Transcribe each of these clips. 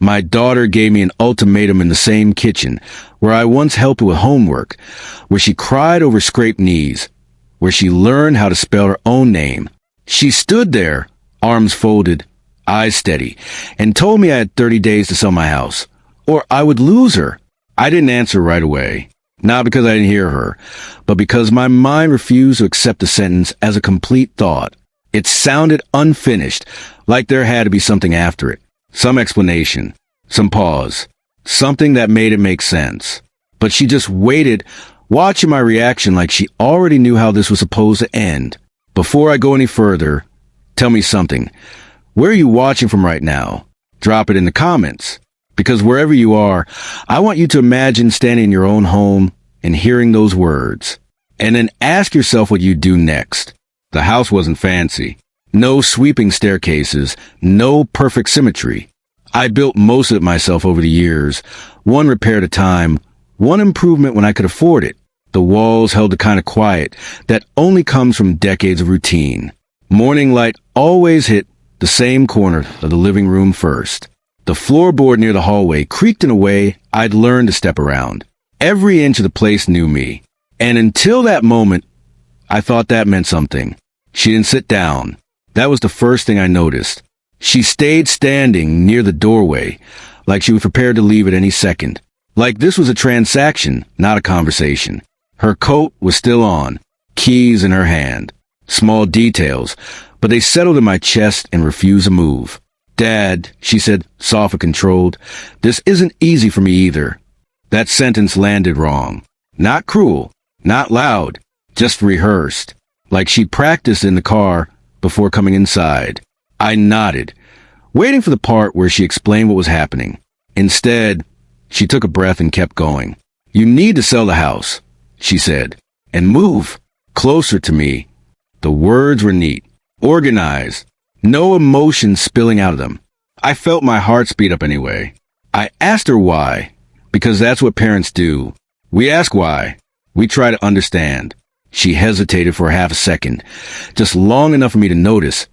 My daughter gave me an ultimatum in the same kitchen where I once helped with homework, where she cried over scraped knees, where she learned how to spell her own name. She stood there, arms folded, eyes steady, and told me I had 30 days to sell my house, or I would lose her. I didn't answer right away, not because I didn't hear her, but because my mind refused to accept the sentence as a complete thought. It sounded unfinished, like there had to be something after it. Some explanation, some pause, something that made it make sense. But she just waited, watching my reaction like she already knew how this was supposed to end. Before I go any further, tell me something. Where are you watching from right now? Drop it in the comments. Because wherever you are, I want you to imagine standing in your own home and hearing those words. And then ask yourself what you'd do next. The house wasn't fancy. No sweeping staircases, no perfect symmetry. I built most of it myself over the years, one repair at a time, one improvement when I could afford it. The walls held the kind of quiet that only comes from decades of routine. Morning light always hit the same corner of the living room first. The floorboard near the hallway creaked in a way I'd learned to step around. Every inch of the place knew me. And until that moment, I thought that meant something. She didn't sit down. That was the first thing I noticed. She stayed standing near the doorway, like she was prepared to leave at any second. Like this was a transaction, not a conversation. Her coat was still on, keys in her hand. Small details, but they settled in my chest and refused to move. Dad, she said, soft and controlled, this isn't easy for me either. That sentence landed wrong. Not cruel, not loud, just rehearsed. Like she'd practiced in the car before coming inside. I nodded, waiting for the part where she explained what was happening. Instead, she took a breath and kept going. You need to sell the house, she said, and move closer to me. The words were neat, organized, no emotion spilling out of them. I felt my heart speed up anyway. I asked her why, because that's what parents do. We ask why. We try to understand. She hesitated for half a second, just long enough for me to notice,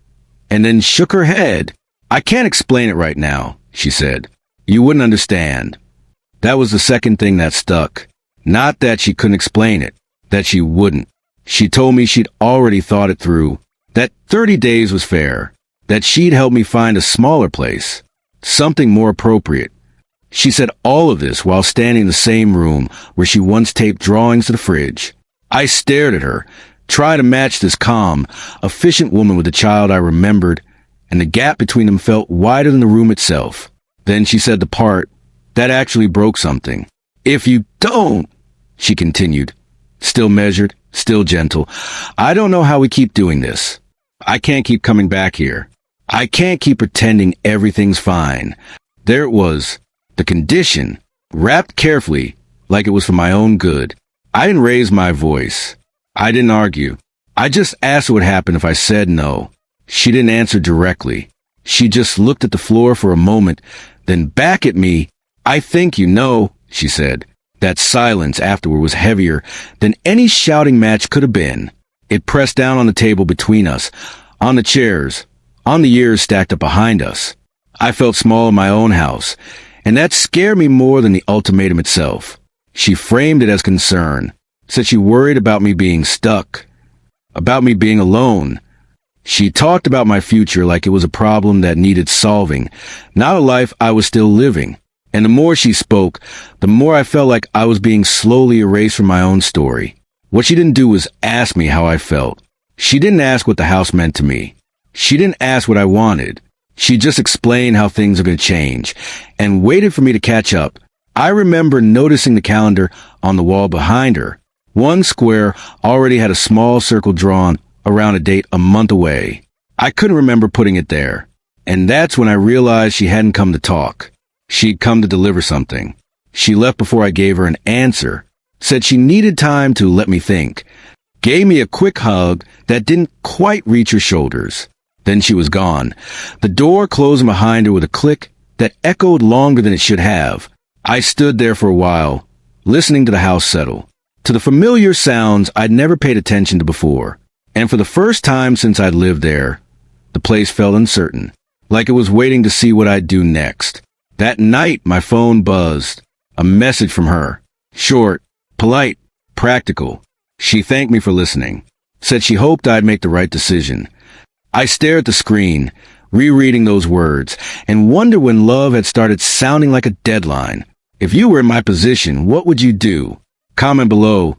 and then shook her head. I can't explain it right now, she said. You wouldn't understand. That was the second thing that stuck. Not that she couldn't explain it, that she wouldn't. She told me she'd already thought it through, that 30 days was fair, that she'd help me find a smaller place, something more appropriate. She said all of this while standing in the same room where she once taped drawings to the fridge. I stared at her, tried to match this calm, efficient woman with the child I remembered, and the gap between them felt wider than the room itself. Then she said the part that actually broke something. If you don't, she continued, still measured, still gentle, I don't know how we keep doing this. I can't keep coming back here. I can't keep pretending everything's fine. There it was, the condition, wrapped carefully, like it was for my own good. I didn't raise my voice. I didn't argue. I just asked what would happen if I said no. She didn't answer directly. She just looked at the floor for a moment, then back at me. I think you know, she said. That silence afterward was heavier than any shouting match could have been. It pressed down on the table between us, on the chairs, on the years stacked up behind us. I felt small in my own house, and that scared me more than the ultimatum itself. She framed it as concern, said she worried about me being stuck, about me being alone. She talked about my future like it was a problem that needed solving, not a life I was still living. And the more she spoke, the more I felt like I was being slowly erased from my own story. What she didn't do was ask me how I felt. She didn't ask what the house meant to me. She didn't ask what I wanted. She just explained how things are going to change and waited for me to catch up. I remember noticing the calendar on the wall behind her. One square already had a small circle drawn around a date a month away. I couldn't remember putting it there. And that's when I realized she hadn't come to talk. She'd come to deliver something. She left before I gave her an answer, said she needed time to let me think, gave me a quick hug that didn't quite reach her shoulders. Then she was gone, the door closing behind her with a click that echoed longer than it should have. I stood there for a while, listening to the house settle, to the familiar sounds I'd never paid attention to before. And for the first time since I'd lived there, the place felt uncertain, like it was waiting to see what I'd do next. That night, my phone buzzed. A message from her. Short, polite, practical. She thanked me for listening. Said she hoped I'd make the right decision. I stared at the screen, rereading those words, and wondered when love had started sounding like a deadline. If you were in my position, what would you do? Comment below,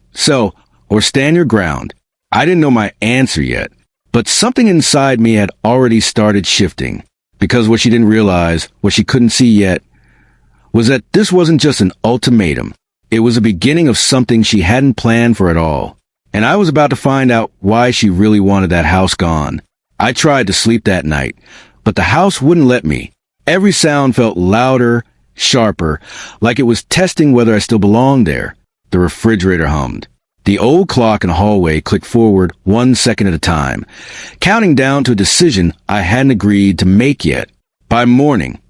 or stand your ground. I didn't know my answer yet, but something inside me had already started shifting. Because what she didn't realize, what she couldn't see yet, was that this wasn't just an ultimatum. It was the beginning of something she hadn't planned for at all. And I was about to find out why she really wanted that house gone. I tried to sleep that night, but the house wouldn't let me. Every sound felt louder, sharper, like it was testing whether I still belonged there. The refrigerator hummed. The old clock in the hallway clicked forward 1 second at a time, counting down to a decision I hadn't agreed to make yet. By morning,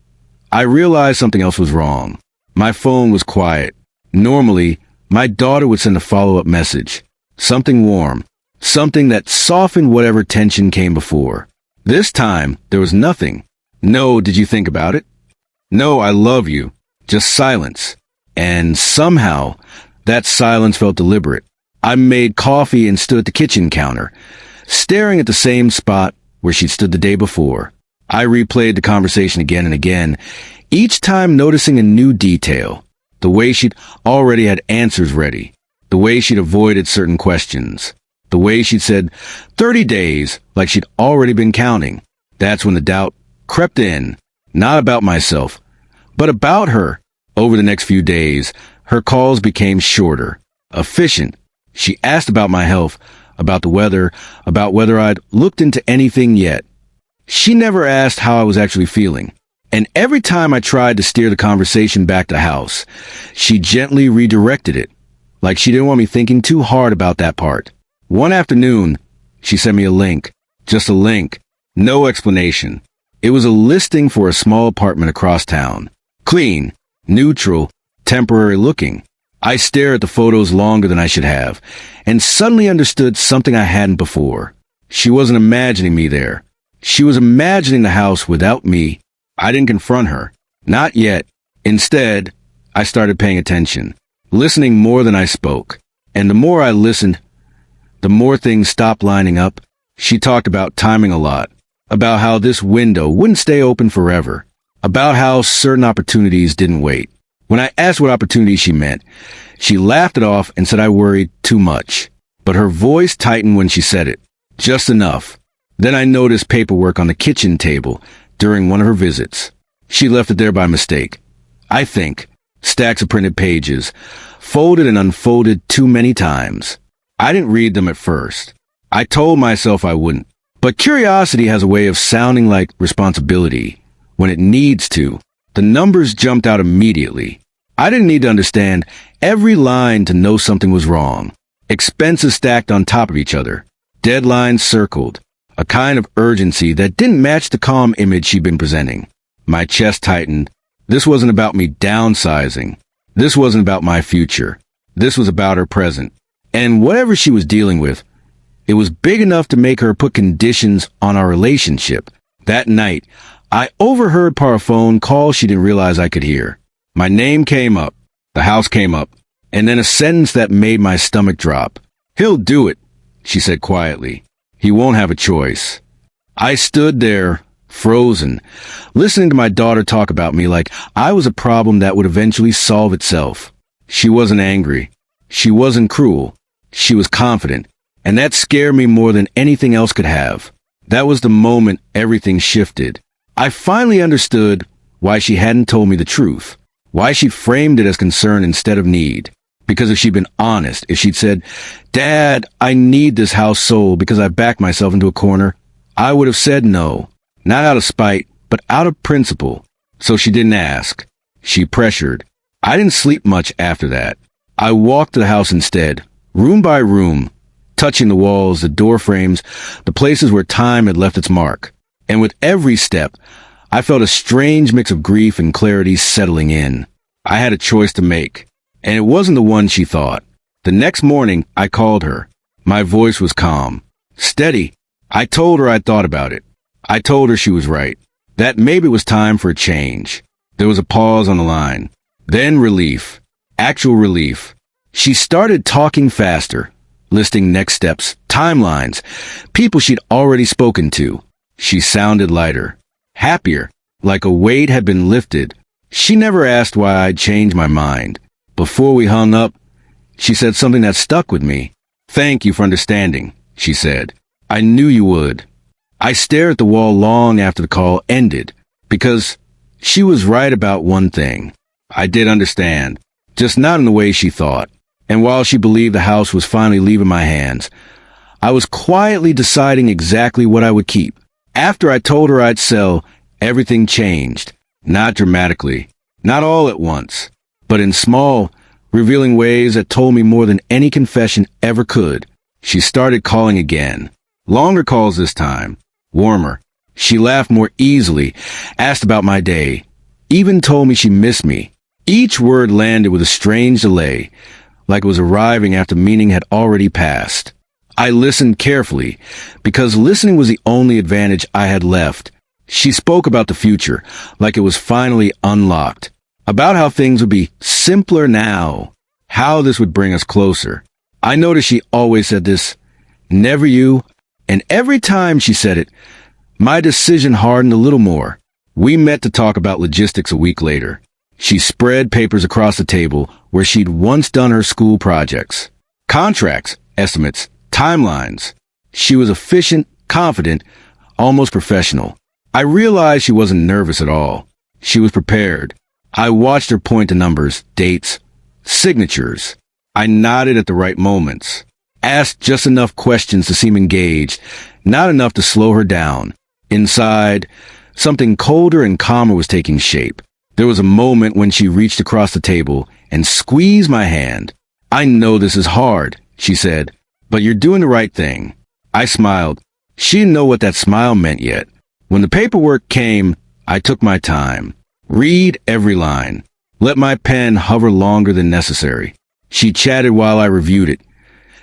I realized something else was wrong. My phone was quiet. Normally, my daughter would send a follow-up message. Something warm. Something that softened whatever tension came before. This time, there was nothing. No, did you think about it? No, I love you. Just silence. And somehow, that silence felt deliberate. I made coffee and stood at the kitchen counter, staring at the same spot where she'd stood the day before. I replayed the conversation again and again, each time noticing a new detail. The way she'd already had answers ready. The way she'd avoided certain questions. The way she'd said 30 days like she'd already been counting. That's when the doubt crept in, not about myself, but about her. Over the next few days, her calls became shorter, efficient. She asked about my health, about the weather, about whether I'd looked into anything yet. She never asked how I was actually feeling. And every time I tried to steer the conversation back to the house, she gently redirected it, like she didn't want me thinking too hard about that part. One afternoon, she sent me a link. Just a link. No explanation. It was a listing for a small apartment across town. Clean, neutral, temporary looking. I stared at the photos longer than I should have, and suddenly understood something I hadn't before. She wasn't imagining me there. She was imagining the house without me. I didn't confront her. Not yet. Instead, I started paying attention, listening more than I spoke. And the more I listened, the more things stopped lining up. She talked about timing a lot, about how this window wouldn't stay open forever, about how certain opportunities didn't wait. When I asked what opportunity she meant, she laughed it off and said I worried too much. But her voice tightened when she said it. Just enough. Then I noticed paperwork on the kitchen table during one of her visits. She left it there by mistake. I think. Stacks of printed pages, folded and unfolded too many times. I didn't read them at first. I told myself I wouldn't. But curiosity has a way of sounding like responsibility when it needs to. The numbers jumped out immediately. I didn't need to understand every line to know something was wrong. Expenses stacked on top of each other. Deadlines circled. A kind of urgency that didn't match the calm image she'd been presenting. My chest tightened. This wasn't about me downsizing. This wasn't about my future. This was about her present. And whatever she was dealing with, it was big enough to make her put conditions on our relationship. That night, I overheard par a phone call she didn't realize I could hear. My name came up. The house came up. And then a sentence that made my stomach drop. He'll do it, she said quietly. He won't have a choice. I stood there, frozen, listening to my daughter talk about me like I was a problem that would eventually solve itself. She wasn't angry. She wasn't cruel. She was confident. And that scared me more than anything else could have. That was the moment everything shifted. I finally understood why she hadn't told me the truth, why she'd framed it as concern instead of need. Because if she'd been honest, if she'd said, "Dad, I need this house sold because I backed myself into a corner," I would have said no. Not out of spite, but out of principle. So she didn't ask. She pressured. I didn't sleep much after that. I walked to the house instead, room by room, touching the walls, the door frames, the places where time had left its mark. And with every step, I felt a strange mix of grief and clarity settling in. I had a choice to make, and it wasn't the one she thought. The next morning, I called her. My voice was calm, steady. I told her I'd thought about it. I told her she was right, that maybe it was time for a change. There was a pause on the line. Then relief. Actual relief. She started talking faster, listing next steps, timelines, people she'd already spoken to. She sounded lighter, happier, like a weight had been lifted. She never asked why I'd changed my mind. Before we hung up, she said something that stuck with me. "Thank you for understanding," she said. "I knew you would." I stared at the wall long after the call ended, because she was right about one thing. I did understand, just not in the way she thought. And while she believed the house was finally leaving my hands, I was quietly deciding exactly what I would keep. After I told her I'd sell, everything changed. Not dramatically, not all at once, but in small, revealing ways that told me more than any confession ever could. She started calling again. Longer calls this time. Warmer. She laughed more easily, asked about my day, even told me she missed me. Each word landed with a strange delay, like it was arriving after meaning had already passed. I listened carefully, because listening was the only advantage I had left. She spoke about the future, like it was finally unlocked. About how things would be simpler now. How this would bring us closer. I noticed she always said this, "Never you," and every time she said it, my decision hardened a little more. We met to talk about logistics a week later. She spread papers across the table where she'd once done her school projects. Contracts, estimates, timelines. She was efficient, confident, almost professional. I realized she wasn't nervous at all. She was prepared. I watched her point to numbers, dates, signatures. I nodded at the right moments. Asked just enough questions to seem engaged, not enough to slow her down. Inside, something colder and calmer was taking shape. There was a moment when she reached across the table and squeezed my hand. "I know this is hard," she said, "but you're doing the right thing." I smiled. She didn't know what that smile meant yet. When the paperwork came, I took my time. Read every line. Let my pen hover longer than necessary. She chatted while I reviewed it,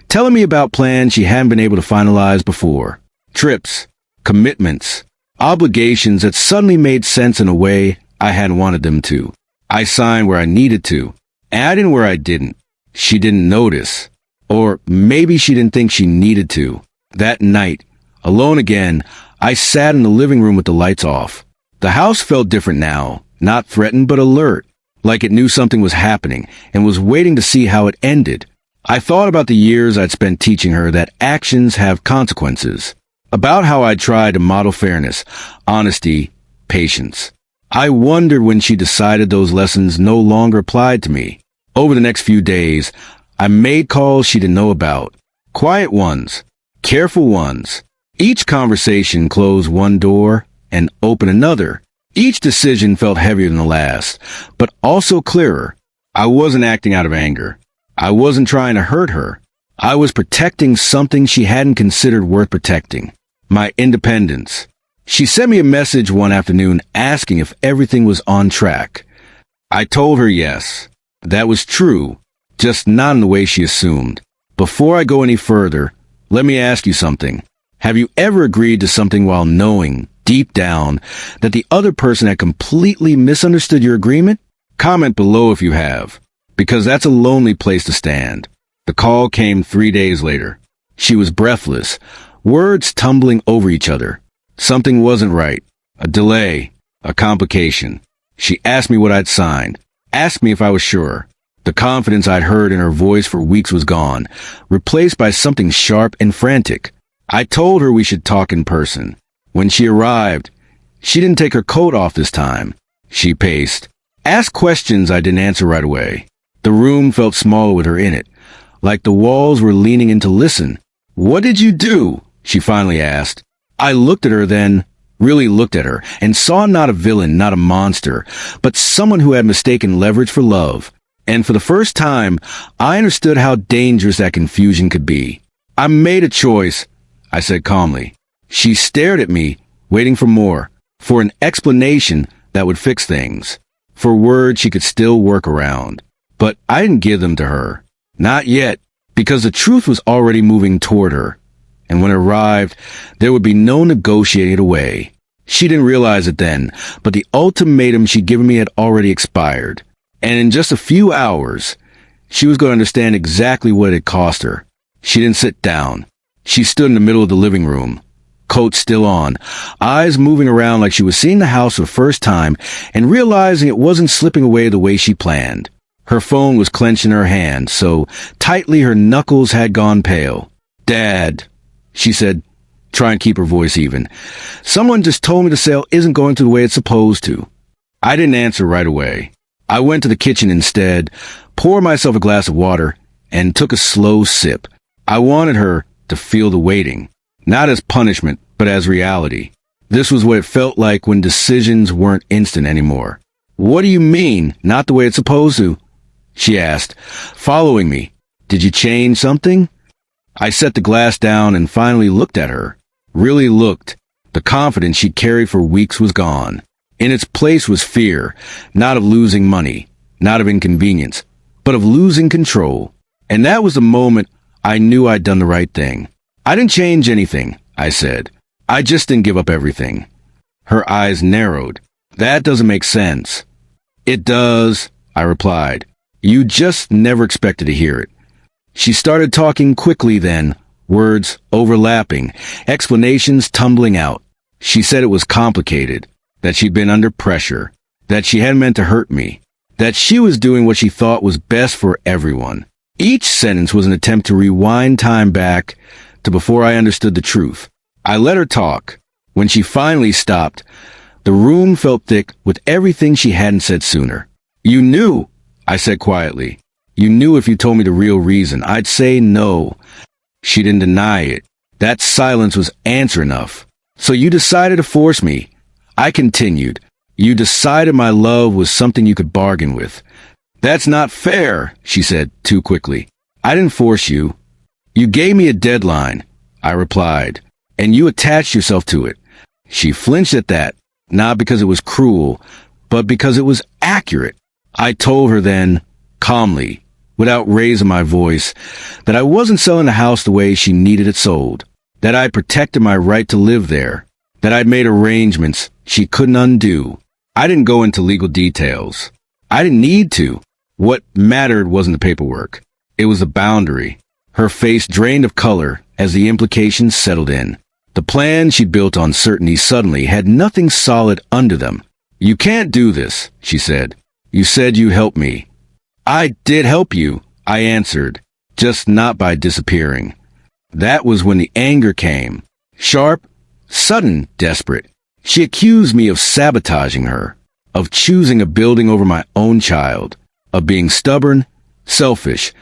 telling me about plans she hadn't been able to finalize before. Trips, commitments, obligations that suddenly made sense in a way I hadn't wanted them to. I signed where I needed to, adding where I didn't. She didn't notice. Or maybe she didn't think she needed to. That night, alone again, I sat in the living room with the lights off. The house felt different now, not threatened but alert, like it knew something was happening and was waiting to see how it ended. I thought about the years I'd spent teaching her that actions have consequences, about how I tried to model fairness, honesty, patience. I wondered when she decided those lessons no longer applied to me. Over the next few days, I made calls she didn't know about. Quiet ones, careful ones. Each conversation closed one door and opened another. Each decision felt heavier than the last, but also clearer. I wasn't acting out of anger. I wasn't trying to hurt her. I was protecting something she hadn't considered worth protecting. My independence. She sent me a message one afternoon asking if everything was on track. I told her yes. That was true, just not in the way she assumed. Before I go any further, let me ask you something. Have you ever agreed to something while knowing, deep down, that the other person had completely misunderstood your agreement? Comment below if you have, because that's a lonely place to stand. The call came 3 days later. She was breathless, words tumbling over each other. Something wasn't right. A delay. A complication. She asked me what I'd signed. Asked me if I was sure. The confidence I'd heard in her voice for weeks was gone, replaced by something sharp and frantic. I told her we should talk in person. When she arrived, she didn't take her coat off this time. She paced. Asked questions I didn't answer right away. The room felt smaller with her in it, like the walls were leaning in to listen. "What did you do?" she finally asked. I looked at her then, really looked at her, and saw not a villain, not a monster, but someone who had mistaken leverage for love. And for the first time, I understood how dangerous that confusion could be. "I made a choice," I said calmly. She stared at me, waiting for more, for an explanation that would fix things, for words she could still work around. But I didn't give them to her. Not yet, because the truth was already moving toward her. And when it arrived, there would be no negotiating it away. She didn't realize it then, but the ultimatum she'd given me had already expired. And in just a few hours, she was going to understand exactly what it cost her. She didn't sit down. She stood in the middle of the living room, coat still on, eyes moving around like she was seeing the house for the first time and realizing it wasn't slipping away the way she planned. Her phone was clenched in her hand, so tightly her knuckles had gone pale. "Dad," she said, trying to keep her voice even. "Someone just told me the sale isn't going the way it's supposed to." I didn't answer right away. I went to the kitchen instead, poured myself a glass of water, and took a slow sip. I wanted her to feel the waiting, not as punishment, but as reality. This was what it felt like when decisions weren't instant anymore. "What do you mean, not the way it's supposed to?" she asked, following me. "Did you change something?" I set the glass down and finally looked at her. Really looked. The confidence she'd carried for weeks was gone. In its place was fear, not of losing money, not of inconvenience, but of losing control. And that was the moment I knew I'd done the right thing. "I didn't change anything," I said. "I just didn't give up everything." Her eyes narrowed. "That doesn't make sense." "It does," I replied. "You just never expected to hear it." She started talking quickly then, words overlapping, explanations tumbling out. She said it was complicated, that she'd been under pressure, that she hadn't meant to hurt me, that she was doing what she thought was best for everyone. Each sentence was an attempt to rewind time back to before I understood the truth. I let her talk. When she finally stopped, the room felt thick with everything she hadn't said sooner. "You knew," I said quietly. "You knew if you told me the real reason. I'd say no." She didn't deny it. That silence was answer enough. "So you decided to force me." I continued. "You decided my love was something you could bargain with." "That's not fair," she said too quickly. "I didn't force you." "You gave me a deadline," I replied, "and you attached yourself to it." She flinched at that, not because it was cruel, but because it was accurate. I told her then, calmly, without raising my voice, that I wasn't selling the house the way she needed it sold, that I'd protected my right to live there, that I'd made arrangements she couldn't undo. I didn't go into legal details. I didn't need to. What mattered wasn't the paperwork. It was the boundary. Her face drained of color as the implications settled in. The plans she'd built on certainty suddenly had nothing solid under them. "You can't do this," she said. "You said you'd help me." "I did help you," I answered, just not by disappearing. That was when the anger came. Sharp, sudden, desperate. She accused me of sabotaging her, of choosing a building over my own child, of being stubborn, selfish,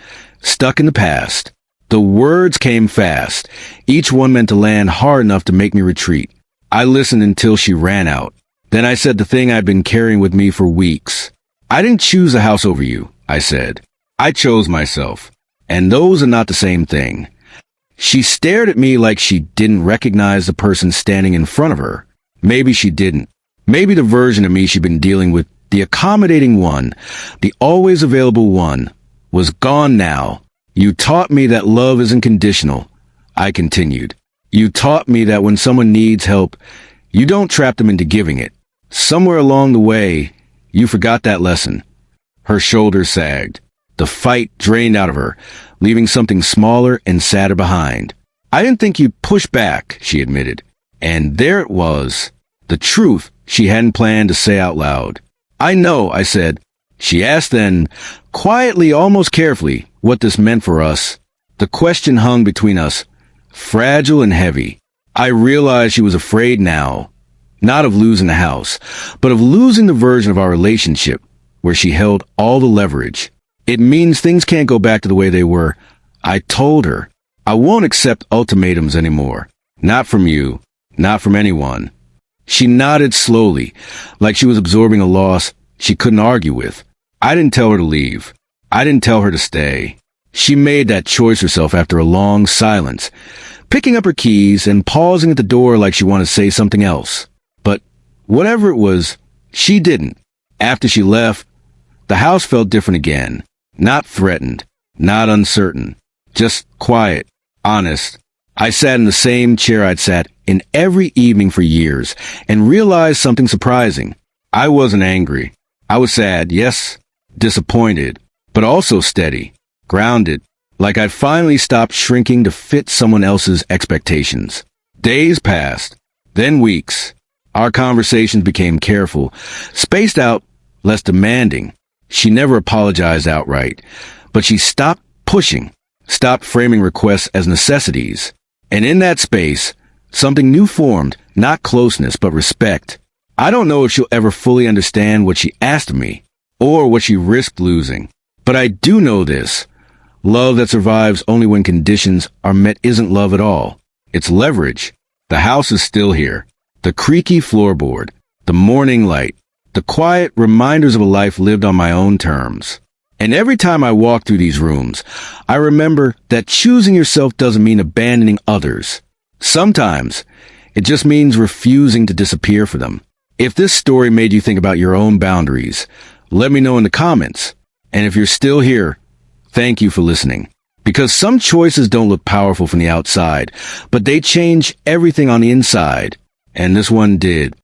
stuck in the past. The words came fast. Each one meant to land hard enough to make me retreat. I listened until she ran out. Then I said the thing I'd been carrying with me for weeks. "I didn't choose the house over you," I said. "I chose myself. And those are not the same thing." She stared at me like she didn't recognize the person standing in front of her. Maybe she didn't. Maybe the version of me she'd been dealing with, the accommodating one, the always available one, was gone now. "You taught me that love isn't conditional," I continued. "You taught me that when someone needs help, you don't trap them into giving it. Somewhere along the way, you forgot that lesson." Her shoulders sagged. The fight drained out of her, leaving something smaller and sadder behind. "I didn't think you'd push back," she admitted. And there it was, the truth she hadn't planned to say out loud. "I know," I said. She asked then, quietly, almost carefully, what this meant for us. The question hung between us, fragile and heavy. I realized she was afraid now, not of losing the house, but of losing the version of our relationship where she held all the leverage. "It means things can't go back to the way they were." I told her, "I won't accept ultimatums anymore. Not from you, not from anyone." She nodded slowly, like she was absorbing a loss she couldn't argue with. I didn't tell her to leave. I didn't tell her to stay. She made that choice herself after a long silence, picking up her keys and pausing at the door like she wanted to say something else. But whatever it was, she didn't. After she left, the house felt different again. Not threatened, not uncertain, just quiet, honest. I sat in the same chair I'd sat in every evening for years and realized something surprising. I wasn't angry. I was sad, yes, disappointed, but also steady, grounded, like I'd finally stopped shrinking to fit someone else's expectations. Days passed, then weeks. Our conversations became careful, spaced out, less demanding. She never apologized outright, but she stopped pushing, stopped framing requests as necessities. And in that space, something new formed, not closeness, but respect. I don't know if she'll ever fully understand what she asked of me, or what she risked losing. But I do know this. Love that survives only when conditions are met isn't love at all. It's leverage. The house is still here. The creaky floorboard, the morning light, the quiet reminders of a life lived on my own terms. And every time I walk through these rooms, I remember that choosing yourself doesn't mean abandoning others. Sometimes, it just means refusing to disappear for them. If this story made you think about your own boundaries, let me know in the comments. And if you're still here, thank you for listening. Because some choices don't look powerful from the outside, but they change everything on the inside. And this one did.